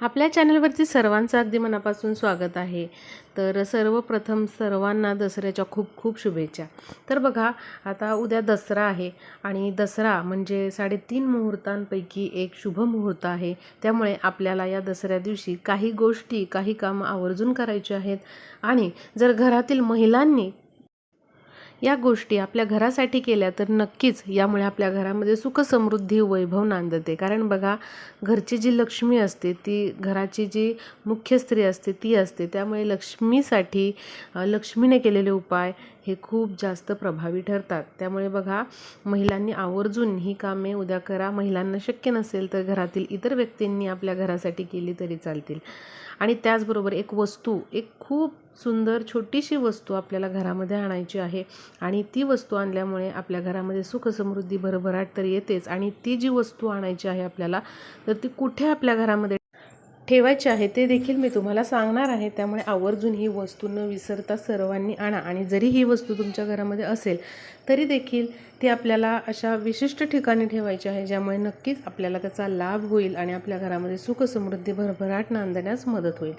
आपल्या चॅनलवरती सर्वांचं अगदी मनापासून स्वागत आहे। तर सर्वप्रथम सर्वांना दसऱ्याच्या खूप खूप शुभेच्छा। तर बघा, आता उद्या दसरा आहे आणि दसरा म्हणजे 3.5 मुहूर्तांपैकी एक शुभ मुहूर्त आहे। त्यामुळे आपल्याला या दसऱ्या दिवशी काही गोष्टी, काही कामं आवर्जून करायची आहेत आणि जर घरातील महिलांनी या गोष्टी आपल्या घरासाठी केल्या तर नक्कीच यामुळे आपल्या घरामध्ये सुख समृद्धी वैभव नांदते। कारण बघा, घरची जी लक्ष्मी असते ती घराची जी मुख्य स्त्री असते ती असते। त्यामुळे लक्ष्मीसाठी लक्ष्मीने केलेले उपाय हे खूप जास्त प्रभावी ठरतात। त्यामुळे बघा, महिलांनी आवर्जून ही कामे उद्या करा। महिलांना शक्य नसेल तर घरातील इतर व्यक्तींनी आपल्या घरासाठी केली तरी चालतील। आणि त्याचबरोबर एक वस्तू, एक खूप सुंदर छोटीशी वस्तू आपल्याला घरामध्ये आणायची आहे आणि ती वस्तू आणल्यामुळे आपल्या घरामध्ये सुख समृद्धी भरभराट तर येतेच। आणि ती जी वस्तू आणायची आहे आपल्याला, तर ती कुठे आपल्या घरामध्ये ठेवायची आहे ते देखील मी तुम्हाला सांगणार आहे। त्यामुळे आवर्जून ही वस्तू न विसरता सर्वांनी आणा। आणि जरी ही वस्तू तुमच्या घरामध्ये असेल तरी देखील ती आपल्याला अशा विशिष्ट ठिकाणी ठेवायची आहे ज्यामुळे नक्कीच आपल्याला त्याचा लाभ होईल आणि आपल्या घरामध्ये सुख समृद्धी भरभराट नांदण्यास मदत होईल।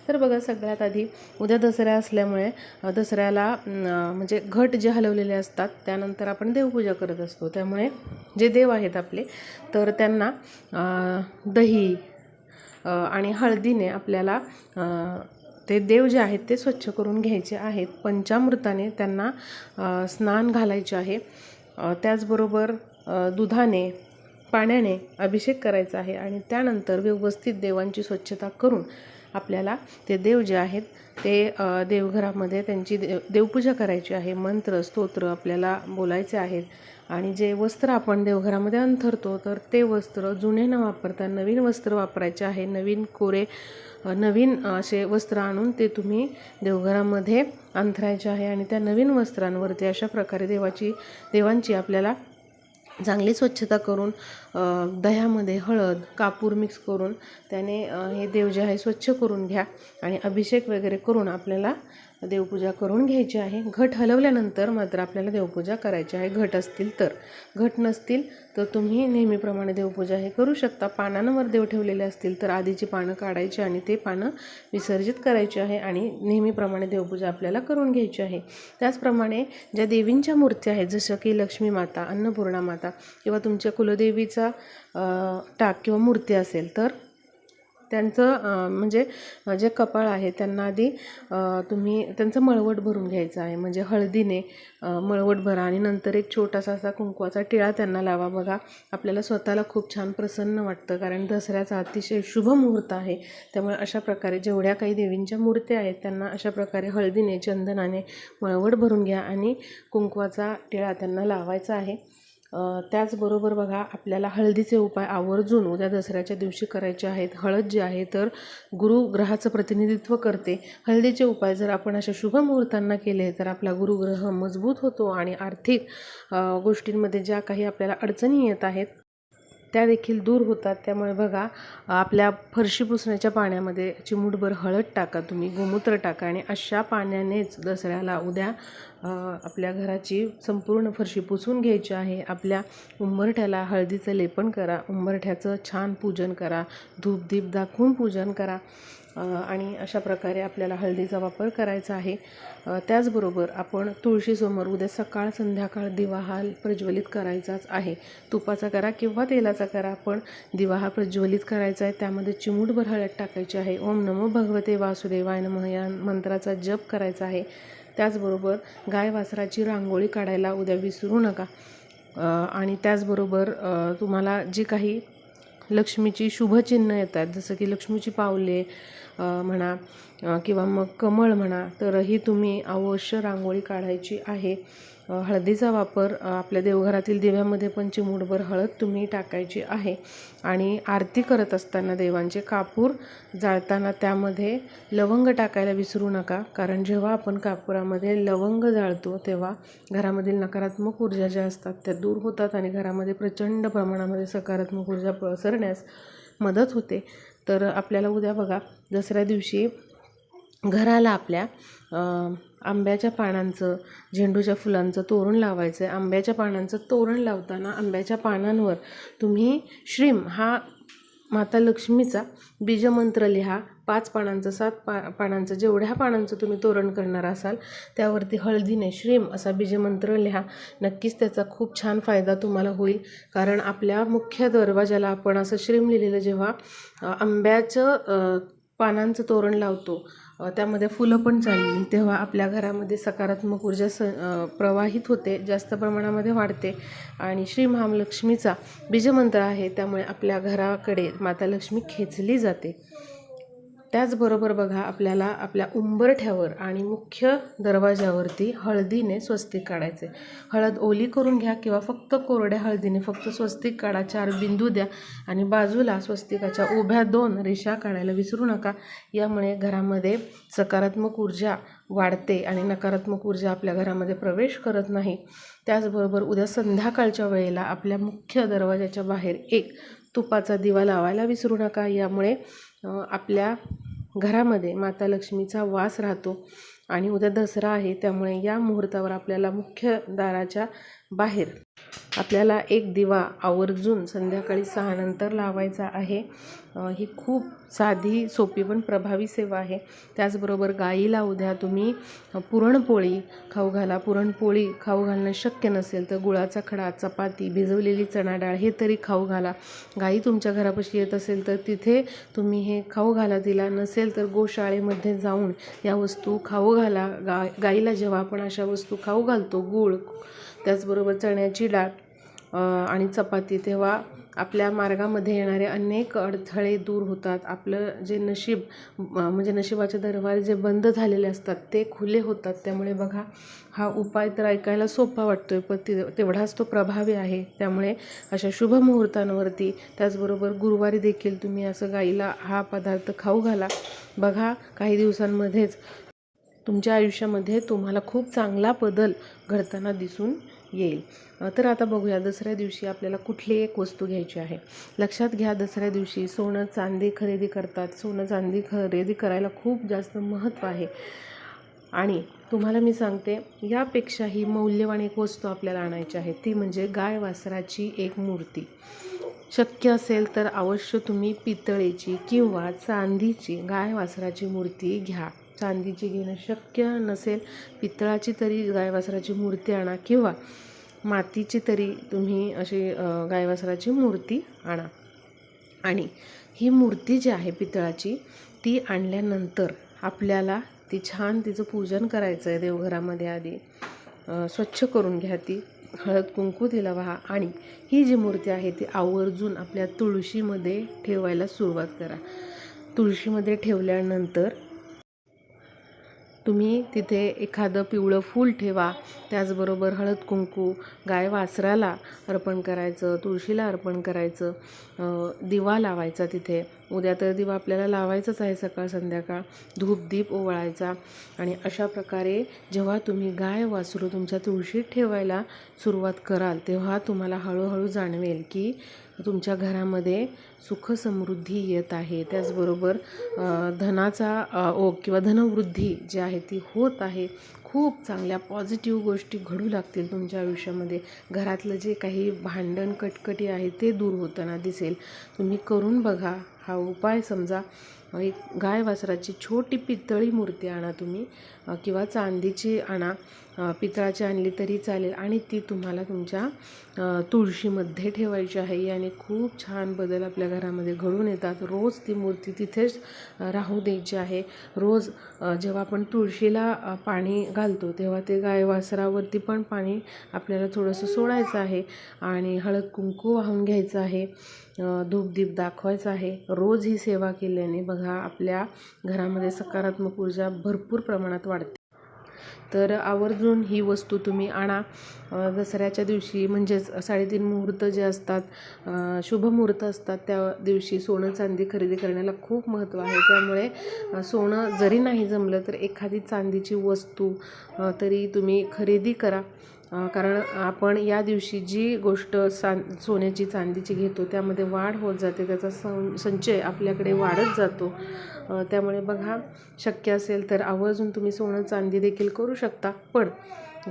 तर बघा, सगळ्यात आधी उद्या दसरा असल्यामुळे दसऱ्याला म्हणजे घट जे हलवलेले असतात त्यानंतर आपण देवपूजा करत असतो। त्यामुळे जे देव आहेत आपले, तर त्यांना दही आणि हळदीने आपल्याला ते देव जे आहेत ते स्वच्छ करून घ्यायचे आहेत। पंचामृताने त्यांना स्नान घालायचे आहे। त्याचबरोबर दुधाने, पाण्याने अभिषेक करायचा आहे आणि त्यानंतर व्यवस्थित देवांची स्वच्छता करून आपल्याला ते देव जे आहेत ते देवघरामध्ये त्यांची देवपूजा करायची आहे। मंत्र स्तोत्र आपल्याला बोलायचे आहेत आणि जे वस्त्र आपण देवघरामध्ये अंथरतो तर ते वस्त्र जुने न वापरता नवीन वस्त्र वापरायचे आहे। नवीन असे वस्त्र आणून ते तुम्ही देवघरामध्ये अंथरायचे आहे आणि त्या नवीन वस्त्रांवरती अशा प्रकारे देवांची आपल्याला चांगली स्वच्छता करून दह्यामध्ये हळद कापूर मिक्स करून त्याने हे देव जे आहे स्वच्छ करून घ्या आणि अभिषेक वगैरे करून आपल्याला देवपूजा करून घ्यायची आहे। घट हलवल्यानंतर मात्र आपल्याला देवपूजा करायची आहे, घट असतील तर। घट नसतील तर तुम्ही नेहमीप्रमाणे देवपूजा हे करू शकता। पानांवर देव ठेवलेले असतील तर आधीची पानं काढायची आणि ते पानं विसर्जित करायची आहे आणि नेहमीप्रमाणे देवपूजा आपल्याला करून घ्यायची आहे। त्याचप्रमाणे ज्या देवींच्या मूर्ती आहेत, जसं की लक्ष्मी माता, अन्नपूर्णा माता किंवा तुमच्या कुलदेवीचा टाक किंवा मूर्ती असेल तर त्यांचं म्हणजे जे कपाळ आहे त्यांना आधी तुम्ही त्यांचं मळवट भरून घ्यायचं आहे। म्हणजे हळदीने मळवट भरा आणि नंतर एक छोटासा असा कुंकवाचा टिळा त्यांना लावा। बघा, आपल्याला स्वतःला खूप छान प्रसन्न वाटतं कारण दसऱ्याचा अतिशय शुभ मुहूर्त आहे। त्यामुळे अशा प्रकारे जेवढ्या काही देवींच्या मूर्त्या आहेत त्यांना अशा प्रकारे हळदीने, चंदनाने मळवट भरून घ्या आणि कुंकवाचा टिळा त्यांना लावायचा आहे। त्याचबरोबर बघा, आपल्याला हळदीचे उपाय आवर्जून उद्या दसऱ्याच्या दिवशी करायचे आहेत। हळद जी आहे तर गुरुग्रहाचं प्रतिनिधित्व करते। हळदीचे उपाय जर आपण अशा शुभ मुहूर्तांना केले तर आपला गुरुग्रह मजबूत होतो आणि आर्थिक गोष्टींमध्ये ज्या काही आपल्याला अडचणी येत आहेत त्या देखील दूर होतात। त्यामुळे बघा, आपल्या फरशी पुसण्याच्या पाण्यामध्ये चिमूटभर हळद टाका, तुम्ही गोमूत्र टाका आणि अशा पाण्यानेच दसऱ्याला उद्या आपल्या घराची संपूर्ण फरशी पुसून घ्यायची आहे। आपल्या उंबरठ्याला हळदीचं लेपन करा, उंबरठ्याचं छान पूजन करा, धूपदीप दाखवून पूजन करा आणि अशा प्रकारे आपल्याला हळदीचा वापर करायचा आहे। त्याचबरोबर आपण तुळशीसमोर उद्या सकाळ संध्याकाळ दिवा हा प्रज्वलित करायचाच आहे। तुपाचा करा किंवा तेलाचा करा, पण दिवा हा प्रज्वलित करायचा आहे। त्यामध्ये चिमूटभर हळद टाकायची आहे। ओम नमो भगवते वासुदेवाय नमः या मंत्राचा जप करायचा आहे। त्याचबरोबर गाय वासराची रांगोळी काढायला उद्या विसरू नका। आणि त्याचबरोबर तुम्हाला जी काही लक्ष्मीची शुभचिन्ह येतात, जसं की लक्ष्मीची पावले म्हणा किंवा मग कमळ म्हणा, तर ही तुम्ही अवश्य रांगोळी काढायची आहे। हळदीचा वापर आपल्या देवघरातील दिव्यामध्ये पण चिमूटभर हळद तुम्ही टाकायची आहे। आणि आरती करत असताना देवांचे कापूर जाळताना त्यामध्ये लवंग टाकायला विसरू नका। कारण जेव्हा आपण कापुरामध्ये लवंग जाळतो तेव्हा घरामधील नकारात्मक ऊर्जा ज्या असतात त्या दूर होतात आणि घरामध्ये प्रचंड प्रमाणामध्ये सकारात्मक ऊर्जा पसरण्यास मदत होते। तर आपल्याला उद्या बघा, दसऱ्या दिवशी घराला आपल्या आंब्याच्या पानांचं, झेंडूच्या फुलांचं तोरण लावायचं आहे। आंब्याच्या पानांचं तोरण लावताना आंब्याच्या पानांवर तुम्ही श्रीम हा माता लक्ष्मीचा बीजमंत्र लिहा. 5 पानांचं 7 पानांचं जेवढ्या पानांचं तुम्ही तोरण करणार असाल त्यावरती हळदीने श्रीम असा बीजमंत्र लिहा. नक्कीच त्याचा खूप छान फायदा तुम्हाला होईल. कारण आपल्या मुख्य दरवाजाला आपण असं श्रीम लिहिलेलं जेव्हा आंब्याचं पानांचं तोरण लावतो, त्यामध्ये फुलं पण चालली, तेव्हा आपल्या घरामध्ये सकारात्मक ऊर्जा प्रवाहित होते, जास्त प्रमाणामध्ये वाढते. आणि श्री महालक्ष्मीचा बीजमंत्र आहे, त्यामुळे आपल्या घराकडे माता लक्ष्मी खेचली जाते. त्याचबरोबर बघा, आपल्याला आपल्या उंबरठ्यावर आणि मुख्य दरवाजावरती हळदीने स्वस्तिक काढायचे. हळद ओली करून घ्या किंवा फक्त कोरड्या हळदीने फक्त स्वस्तिक काढा. 4 बिंदू द्या आणि बाजूला स्वस्तिकाच्या उभ्या 2 रेषा काढायला विसरू नका. यामुळे घरामध्ये सकारात्मक ऊर्जा वाढते आणि नकारात्मक ऊर्जा आपल्या घरामध्ये प्रवेश करत नाही. त्याचबरोबर उद्या संध्याकाळच्या वेळेला आपल्या मुख्य दरवाजाच्या बाहेर एक तुपाचा दिवा लावायला विसरू नका. यामुळे आपल्या घरामध्ये माता लक्ष्मीचा वास राहतो. आणि उद्या दसरा आहे, त्यामुळे या मुहूर्तावर आपल्याला मुख्य दाराच्या बाहेर आपल्याला एक दिवा आवर्जून संध्याकाळी 6 नंतर लावायचा आहे. ही खूप साधी, सोपी पण प्रभावी सेवा आहे. त्याचबरोबर गाईला उद्या तुम्ही पुरणपोळी खाऊ घाला. पुरणपोळी खाऊ घालणं शक्य नसेल तर गुळाचा खडा, चपाती, भिजवलेली चणा डाळ हे तरी खाऊ घाला. गाई तुमच्या घरापाशी येत असेल तर तिथे तुम्ही हे खाऊ घाला तिला. नसेल तर गोशाळेमध्ये जाऊन या वस्तू खाऊ घाला. गाईला जेव्हा आपण अशा वस्तू खाऊ घालतो, गूळ, त्याचबरोबर चण्याची डाळ आणि चपाती, तेव्हा आपल्या मार्गामध्ये येणारे अनेक अडथळे दूर होतात. आपलं जे नशीब म्हणजे नशिबाचे दरवाजे जे बंद झालेले असतात ते खुले होतात. त्यामुळे बघा, हा उपाय तर ऐकायला सोपा वाटतोय, पण तेवढाच तो प्रभावी आहे. त्यामुळे अशा शुभ मुहूर्तांवरती, त्याचबरोबर गुरुवारी देखील तुम्ही असं गाईला हा पदार्थ खाऊ घाला. बघा, काही दिवसांमध्येच तुमच्या आयुष्यामध्ये तुम्हाला खूप चांगला बदल घडताना दिसून येईल. तर आता बघूया, दसऱ्या दिवशी आपल्याला कुठली एक वस्तू घ्यायची आहे. लक्षात घ्या, दसऱ्या दिवशी सोनं चांदी खरेदी करतात. सोनं चांदी खरेदी करायला खूप जास्त महत्त्व आहे. आणि तुम्हाला मी सांगते, यापेक्षाही मौल्यवान एक वस्तू आपल्याला आणायची आहे, ती म्हणजे गाय वासराची एक मूर्ती. शक्य असेल तर अवश्य तुम्ही पितळेची किंवा चांदीची गाय वासराची मूर्ती घ्या. चांदीची घेणं शक्य नसेल, पितळाची तरी गाय वासराची मूर्ती आणा किंवा मातीची तरी तुम्ही अशी गाय वासराची मूर्ती आणा. आणि ही मूर्ती जी आहे पितळाची, ती आणल्यानंतर आपल्याला ती छान तिचं पूजन करायचं आहे देवघरामध्ये. आधी स्वच्छ करून घ्या ती, हळद कुंकू तिला वाहा. आणि ही जी मूर्ती आहे ती आवर्जून आपल्या तुळशीमध्ये ठेवायला सुरुवात करा. तुळशीमध्ये ठेवल्यानंतर तुम्ही तिथे एखादं पिवळं फूल ठेवा. त्याचबरोबर हळद कुंकू गाय वासराला अर्पण करायचं, तुळशीला अर्पण करायचं, दिवा लावायचा तिथे. उद्या तर दिवा आपल्याला लावायचाच आहे, सकाळ संध्याकाळ धूप दीप ओवाळायचा. आणि अशा प्रकारे जेव्हा तुम्ही गाय वासरू तुमच्या तुळशीत ठेवायला सुरुवात कराल, तेव्हा तुम्हाला हळूहळू जाणवेल की तुमच्या घरामध्ये सुख समृद्धी येत आहे. त्याचबरोबर धनाचा ओघ किंवा धनवृद्धी जी आहे ती होत आहे. खूप चांगल्या पॉझिटिव्ह गोष्टी घडू लागतील तुमच्या आयुष्यामध्ये. घरातलं जे काही भांडण कटकटी आहे ते दूर होताना दिसेल. तुम्ही करून बघा हा उपाय. समजा, एक गाय वासराची छोटी पितळी मूर्ती आणा तुम्ही किंवा चांदीची आणा, पितळाची आणली तरी चालेल. आणि ती तुम्हाला तुमच्या तुळशीमध्ये ठेवायची आहे. याने खूप छान बदल आपल्या घरामध्ये घडून येतात. रोज ती मूर्ती तिथेच राहू द्यायची आहे. रोज जेव्हा आपण तुळशीला पाणी घालतो तेव्हा ते गाय वासरावरती पण पाणी आपल्याला थोडंसं सोडायचं आहे आणि हळद कुंकू वाहून घ्यायचं आहे, धूपदीप दाखवायचं आहे. रोज ही सेवा केल्याने बघा, आपल्या घरामध्ये सकारात्मक ऊर्जा भरपूर प्रमाणात वाढते. तर आवर्जून ही वस्तू तुम्ही आणा. दसऱ्याच्या दिवशी म्हणजेच 3:30 मुहूर्त जे असतात, शुभ मुहूर्त असतात, त्या दिवशी सोनं चांदी खरेदी करण्याला खूप महत्त्व आहे. त्यामुळे सोनं जरी नाही जमलं तर एखादी चांदीची वस्तू तरी तुम्ही खरेदी करा. कारण आपण या दिवशी जी गोष्ट सोन्याची चांदीची घेतो त्यामध्ये वाढ होत जाते, त्याचा संचय आपल्याकडे वाढत जातो. त्यामुळे बघा, शक्य असेल तर आवर्जून तुम्ही सोनं चांदी देखील करू शकता. पण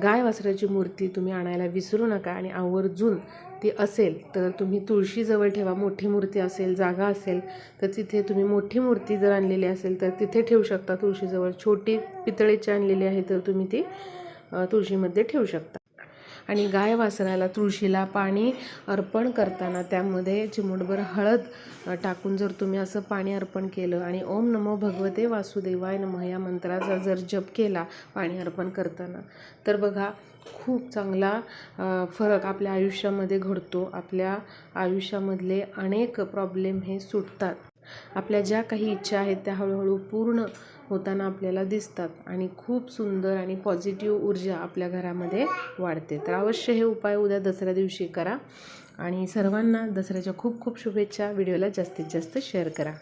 गाय वासराची मूर्ती तुम्ही आणायला विसरू नका आणि आवर्जून मूर्ती असेल तर तुम्ही तुळशीजवळ ठेवा. मोठी मूर्ती असेल, जागा असेल तर तिथे तुम्ही मोठी मूर्ती जर आणलेली असेल तर तिथे ठेवू शकता तुळशीजवळ. छोटी पितळेची आणलेली आहे तर तुम्ही ती तुळशीमध्ये ठेवू शकता. आणि गाय वासराला तुळशीला पाणी अर्पण करताना त्यामध्ये चिमूटभर हळद टाकून जर तुम्ही असं पाणी अर्पण केलं आणि ओम नमो भगवते वासुदेवाय नमः या मंत्राचा जर जप केला पाणी अर्पण करताना, तर बघा खूप चांगला फरक आपल्या आयुष्यामध्ये घडतो. आपल्या आयुष्यामधले अनेक प्रॉब्लेम हे सुटतात. आपल्या ज्या काही इच्छा आहेत त्या हळूहळू पूर्ण होताना आपल्याला दिसतात आणि खूप सुंदर आणि पॉझिटिव्ह ऊर्जा आपल्या घरामध्ये वाढते. तर अवश्य हे उपाय उद्या दसऱ्या दिवशी करा आणि सर्वांना दसऱ्याच्या खूप खूप शुभेच्छा. व्हिडिओला जास्तीत जास्त शेअर करा.